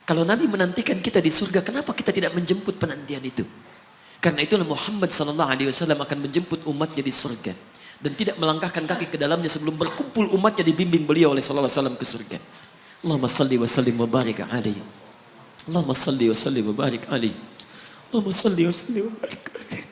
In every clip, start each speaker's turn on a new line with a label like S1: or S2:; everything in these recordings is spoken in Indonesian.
S1: Kalau Nabi menantikan kita di surga, kenapa kita tidak menjemput penantian itu? Karena itulah Muhammad SAW akan menjemput umatnya di surga. Dan tidak melangkahkan kaki ke dalamnya sebelum berkumpul umatnya dibimbing beliau oleh SAW ke surga. Allahumma salli wa sallim wa barik alaihi. Allahumma salli wa sallim wa barik alaihi. Allahumma salli wa sallim wa barik alaihi.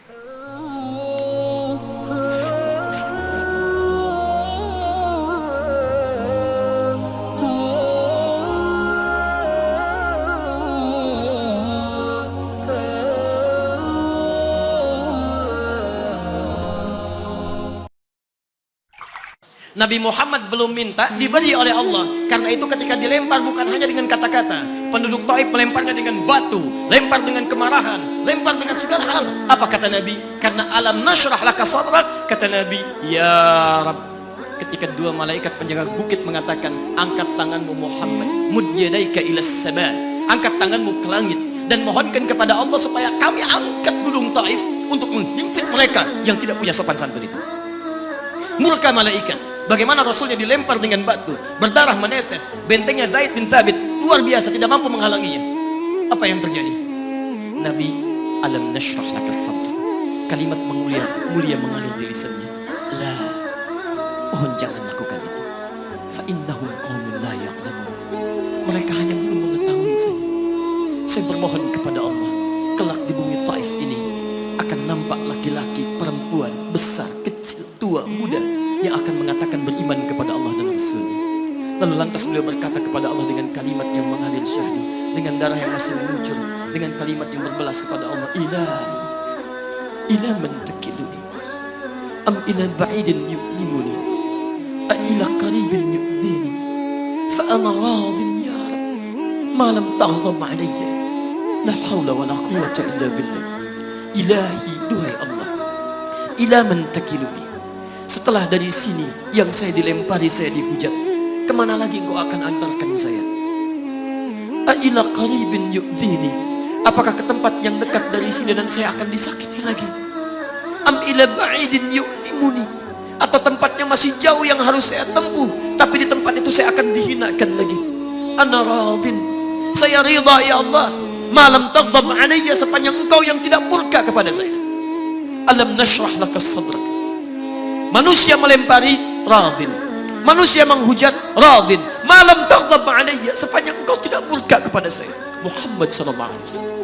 S1: Nabi Muhammad belum minta, diberi oleh Allah. Karena itu ketika dilempar bukan hanya dengan kata-kata. Penduduk Taif melemparnya dengan batu, lempar dengan kemarahan, lempar dengan segala hal. Apa kata Nabi? Karena alam nasyrah laka sadrak, kata Nabi, ya Rabb. Ketika dua malaikat penjaga bukit mengatakan, angkat tanganmu Muhammad, mud yadaika ilas sama, angkat tanganmu ke langit dan mohonkan kepada Allah supaya kami angkat gunung Taif untuk menghimpit mereka yang tidak punya sopan santun itu. Murka malaikat. Bagaimana Rasulnya dilempar dengan batu, berdarah menetes, bentengnya Zaid bin Thabit luar biasa, tidak mampu menghalanginya. Apa yang terjadi? Nabi, alam nashrah laka sadrak, kalimat mulia mengalir di lisannya. La, mohon jangan lakukan itu. Fa innahum qaumun la ya'lamun. Mereka hanya belum mengetahui saja. Saya bermohon kepada Allah, kelak di bumi Taif ini akan nampak laki-laki, perempuan, besar, kecil, tua, muda yang akan mengatakan beriman kepada Allah dan Rasul-Nya. Lalu lantas beliau berkata kepada Allah dengan kalimat yang mengalir syahdu, dengan darah yang masih mengucur, dengan kalimat yang berbelas kepada Allah, Ilahi, ila man takiluni, am ila ba'idin yu'limuni, a ila qaribin yu'dhini, fa ana radin ya Rab, ma lam taghdab alayya, la hawla wa la quwwata illa billah. Ilahi, duhai Allah, ila man takiluni, setelah dari sini yang saya dilempari, saya dihujat, kemana lagi engkau akan antarkan saya? A'ila qaribin yu'dhini, apakah ke tempat yang dekat dari sini dan saya akan disakiti lagi? Am ila ba'idin yu'limuni, atau tempatnya masih jauh yang harus saya tempuh, tapi di tempat itu saya akan dihinakan lagi. Ana radin, saya ridha ya Allah, malam taghdab alayya, sepanjang engkau yang tidak murka kepada saya. Alam nashrah laka sadrak. Manusia melempari, radin. Manusia menghujat, radin. Malam taghdab alayya, sepanjang engkau tidak murka kepada saya. Muhammad sallallahu alaihi wasallam.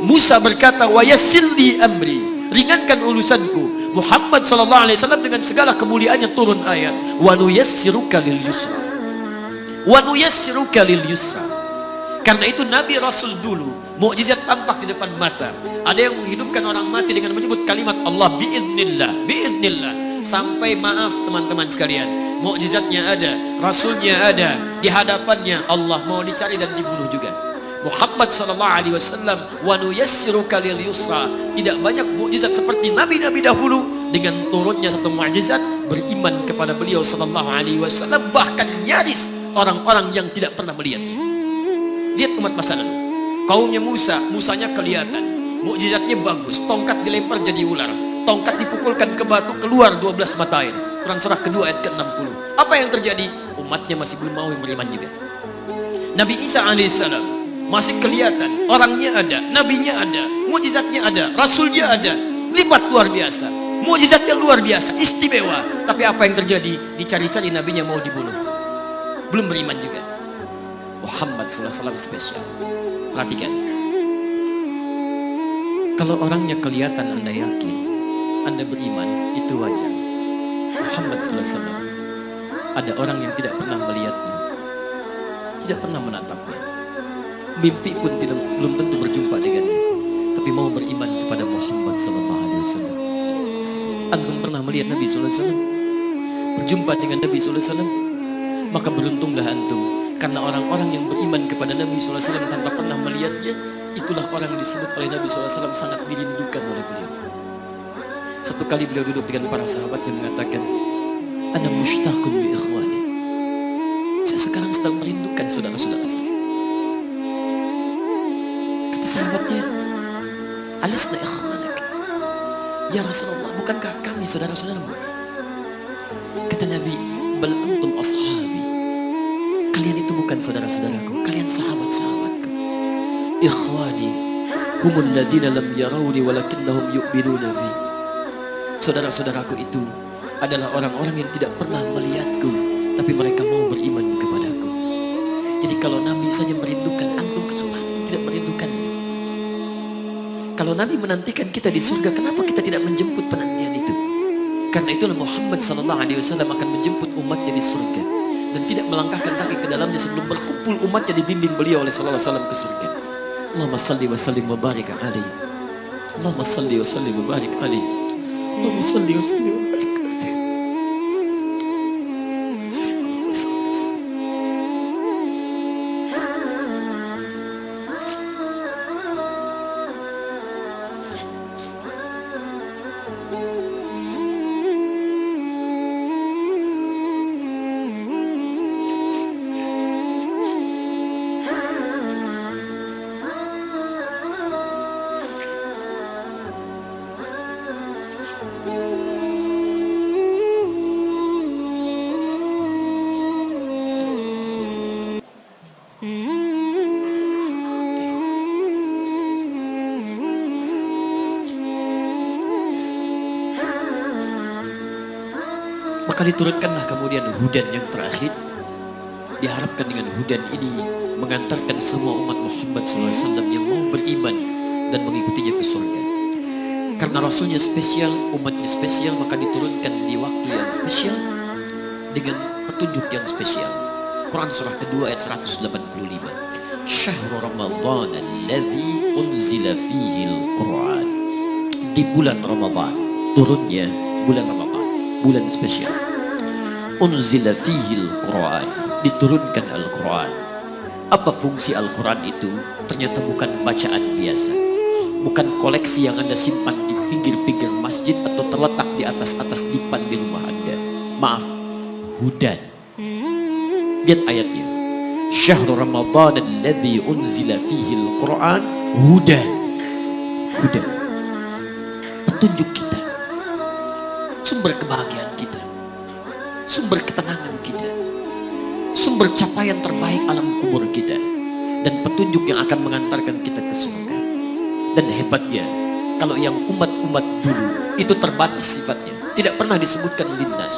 S1: Musa berkata, wa yassir li amri, ringankan urusanku. Muhammad sallallahu alaihi wasallam dengan segala kemuliaannya turun ayat, wa nuyassiruka lil yusra. Wa nuyassiruka lil yusra. Karena itu Nabi Rasul dulu mukjizat tampak di depan mata. Ada yang menghidupkan orang mati dengan menyebut kalimat Allah biiznillah, biiznillah. Sampai maaf teman-teman sekalian, mukjizatnya ada, Rasulnya ada, di hadapannya Allah mau dicari dan dibunuh juga. Muhammad sallallahu alaihi wasallam, wa nuyassiruka lil yusra. Tidak banyak mukjizat seperti nabi-nabi dahulu dengan turunnya satu mukjizat beriman kepada beliau sallallahu alaihi wasallam, bahkan nyaris orang-orang yang tidak pernah melihatnya. Lihat umat masa lalu, kaumnya Musa, Musanya kelihatan, mukjizatnya bagus, tongkat dilempar jadi ular, tongkat dipukulkan ke batu, keluar 12 mata air. Quran surah kedua ayat ke-60. Apa yang terjadi? Umatnya masih belum mau beriman juga. Nabi Isa alaihissalam masih kelihatan, orangnya ada, nabinya ada, mukjizatnya ada, rasulnya ada, lipat luar biasa, mukjizatnya luar biasa, istimewa. Tapi apa yang terjadi? Dicari-cari nabinya mau dibunuh, belum beriman juga. Muhammad SAW spesial. Perhatikan, kalau orangnya kelihatan Anda yakin, Anda beriman, itu wajar. Muhammad SAW, ada orang yang tidak pernah melihatnya, tidak pernah menatapnya, mimpi pun belum tentu berjumpa dengannya, tapi mau beriman kepada Muhammad SAW. Antum pernah melihat Nabi SAW, berjumpa dengan Nabi SAW? Maka beruntunglah antum, karena orang-orang yang beriman kepada Nabi SAW tanpa pernah melihatnya, itulah orang yang disebut oleh Nabi SAW sangat dirindukan oleh beliau. Satu kali beliau duduk dengan para sahabat yang mengatakan, ana mushtaqun bi ikhwani, saya sekarang sedang merindukan saudara-saudara saya. Kata sahabatnya, alasna ikhwanak ya Rasulullah, bukankah kami saudara-saudaramu? Kata Nabi, bal antum ashabi, kalian itu bukan saudara-saudaraku, kalian sahabat-sahabat. ikhwani humul ladzina lam yarawni walakinnahum yu'minuna bi. Saudara-saudaraku itu adalah orang-orang yang tidak pernah melihatku, tapi mereka mau beriman kepadaku. Jadi kalau Nabi saja merindukan, antum kenapa tidak merindukan? Kalau Nabi menantikan kita di surga, kenapa kita tidak menjemput penantian itu? Karena itulah Muhammad SAW akan menjemput umatnya di surga dan tidak melangkahkan kaki ke dalamnya sebelum berkumpul umatnya dibimbing beliau oleh sallallahu alaihi wasallam ke surga. Allahumma salli wa sallim wa barik alaihi. Allahumma salli wa sallim wa barik alaihi. Allahumma salli wa sallim wa barik alaihi. Maka diturunkanlah kemudian hudan yang terakhir. Diharapkan dengan hudan ini mengantarkan semua umat Muhammad SAW yang mau beriman dan mengikutinya ke surga. Karena Rasulnya spesial, umatnya spesial, maka diturunkan di waktu yang spesial dengan petunjuk yang spesial. Quran surah kedua ayat 185. Syahrul Ramadan alladzi unzila fihi al-Quran. Di bulan Ramadan turunnya bulan Ramadan, bulan spesial. Unzila fihi al-Quran, diturunkan Al-Quran. Apa fungsi Al-Quran itu? Ternyata bukan bacaan biasa, bukan koleksi yang Anda simpan di pinggir-pinggir masjid atau terletak di atas-atas dipan di rumah Anda. Maaf, hudan. Lihat ayatnya. Syahrul Ramadan alladzi unzila fihi al-Quran hudan. Hudan. Petunjuk kita, sumber kebahagiaan kita, sumber ketenangan kita, sumber capaian terbaik alam kubur kita, dan petunjuk yang akan mengantarkan kita ke surga. Dan hebatnya, kalau yang umat-umat dulu itu terbatas sifatnya, tidak pernah disebutkan linnas.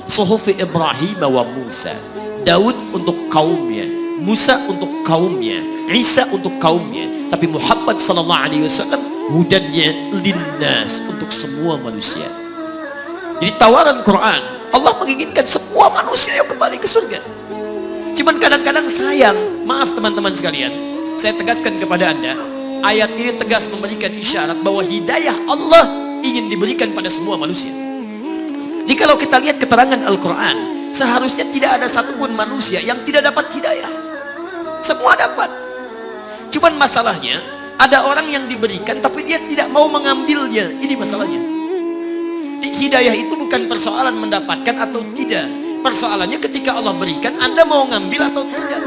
S1: Suhuf Ibrahim wa Musa. Daud untuk kaumnya, Musa untuk kaumnya, Isa untuk kaumnya. Tapi Muhammad SAW hudannya linnas, untuk semua manusia. Jadi tawaran Quran, Allah menginginkan semua manusia yang kembali ke surga. Cuman kadang-kadang sayang, maaf teman-teman sekalian, saya tegaskan kepada Anda, ayat ini tegas memberikan isyarat bahwa hidayah Allah ingin diberikan pada semua manusia. Jadi kalau kita lihat keterangan Al-Quran, seharusnya tidak ada satupun manusia yang tidak dapat hidayah. Semua dapat. Cuman masalahnya, ada orang yang diberikan tapi dia tidak mau mengambilnya. Ini masalahnya. Hidayah itu bukan persoalan mendapatkan atau tidak. Persoalannya ketika Allah berikan, Anda mau ngambil atau tidak.